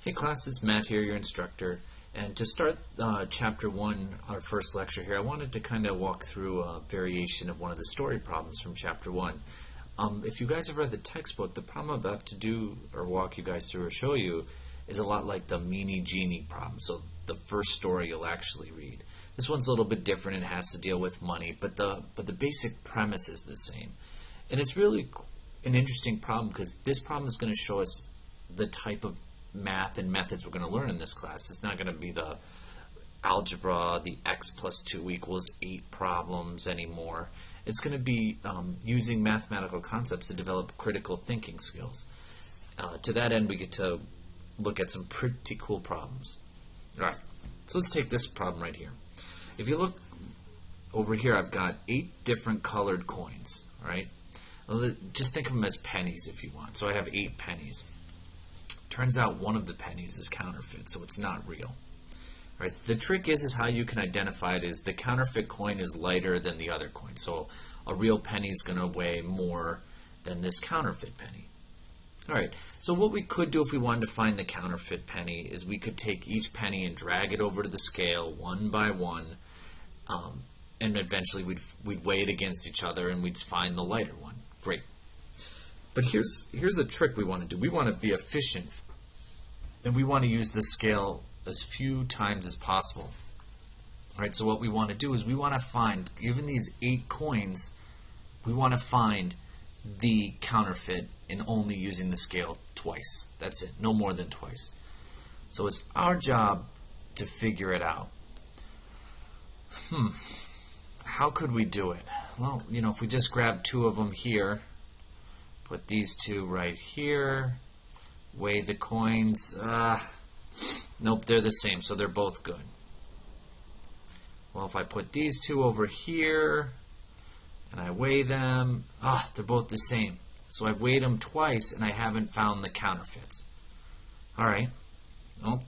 Hey class, it's Matt here, your instructor. And to start Chapter 1, our first lecture here, I wanted to kind of walk through a variation of one of the story problems from Chapter 1. If you guys have read the textbook, the problem I'm about to do or walk you guys through or show you is a lot like the Meanie Genie problem. So the first story you'll actually read. This one's a little bit different. It has to deal with money, but the basic premise is the same. And it's really an interesting problem because this problem is going to show us the type of math and methods we're going to learn in this class. It's not going to be the algebra, the x plus 2 equals 8 problems anymore. It's going to be using mathematical concepts to develop critical thinking skills. To that end, we get to look at some pretty cool problems. All right, so let's take this problem right here. If you look over here, I've got 8 different colored coins. All right, just think of them as pennies if you want. So I have 8 pennies. Turns out one of the pennies is counterfeit, so it's not real. All right, the trick is how you can identify it is the counterfeit coin is lighter than the other coin. So a real penny is going to weigh more than this counterfeit penny. All right, so what we could do if we wanted to find the counterfeit penny is we could take each penny and drag it over to the scale one by one, and eventually we'd weigh it against each other and we'd find the lighter one. Great. But here's a trick we want to do. We want to be efficient, and we want to use the scale as few times as possible. All right, so what we want to do is we want to find, given these 8 coins, we want to find the counterfeit and only using the scale twice. That's it, no more than twice. So it's our job to figure it out. How could we do it? Well, if we just grab 2 of them here, put these 2 right here, weigh the coins. Nope, they're the same, so they're both good. Well, if I put these 2 over here and I weigh them, they're both the same. So I've weighed them twice and I haven't found the counterfeits. All right.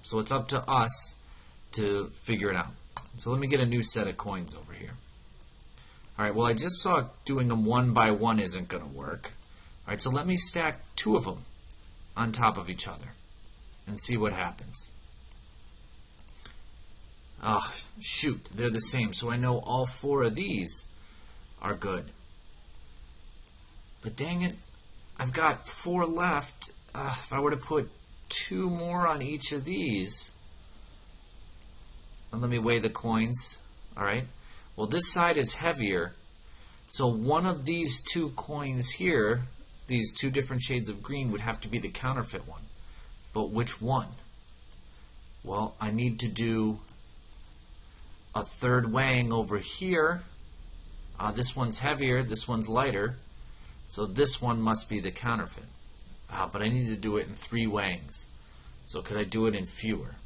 So it's up to us to figure it out. So let me get a new set of coins over here. All right, well, I just saw doing them one by one isn't going to work. All right, so let me stack 2 of them on top of each other and see what happens. Oh, shoot, they're the same. So I know all 4 of these are good. But dang it, I've got 4 left. If I were to put 2 more on each of these, and let me weigh the coins. All right, well, this side is heavier. So one of these 2 coins here, these 2 different shades of green, would have to be the counterfeit one. But which one? Well, I need to do a third weighing over here. This one's heavier, this one's lighter. So this one must be the counterfeit. But I need to do it in 3 weighings. So could I do it in fewer?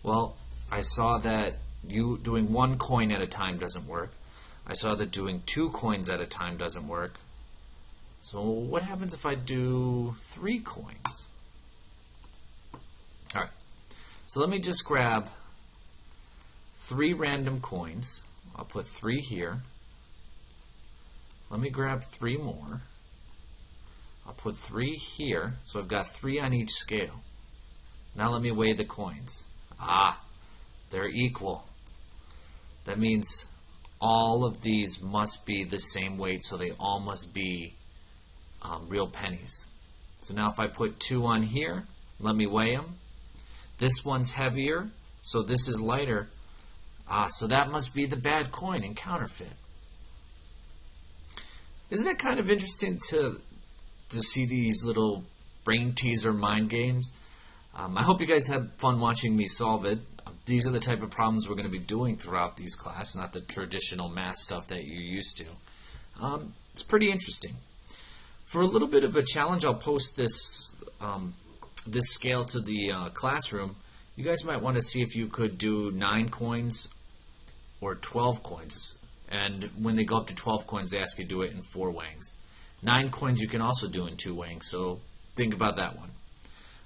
Well, I saw that doing 1 coin at a time doesn't work. I saw that doing 2 coins at a time doesn't work. So what happens if I do 3 coins? All right. So let me just grab 3 random coins. I'll put 3 here. Let me grab 3 more. I'll put 3 here. So I've got 3 on each scale. Now let me weigh the coins. They're equal. That means all of these must be the same weight, so they all must be real pennies. So now if I put 2 on here, let me weigh them. This one's heavier, so this is lighter. So that must be the bad coin and counterfeit. Isn't it kind of interesting to see these little brain teaser mind games? I hope you guys had fun watching me solve it. These are the type of problems we're going to be doing throughout these classes, not the traditional math stuff that you're used to. It's pretty interesting. For a little bit of a challenge, I'll post this scale to the classroom. You guys might want to see if you could do 9 coins or 12 coins. And when they go up to 12 coins, they ask you to do it in 4 weighings. 9 coins you can also do in 2 weighings, so think about that one.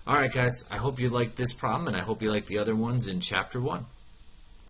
All right, guys, I hope you liked this problem, and I hope you like the other ones in Chapter 1.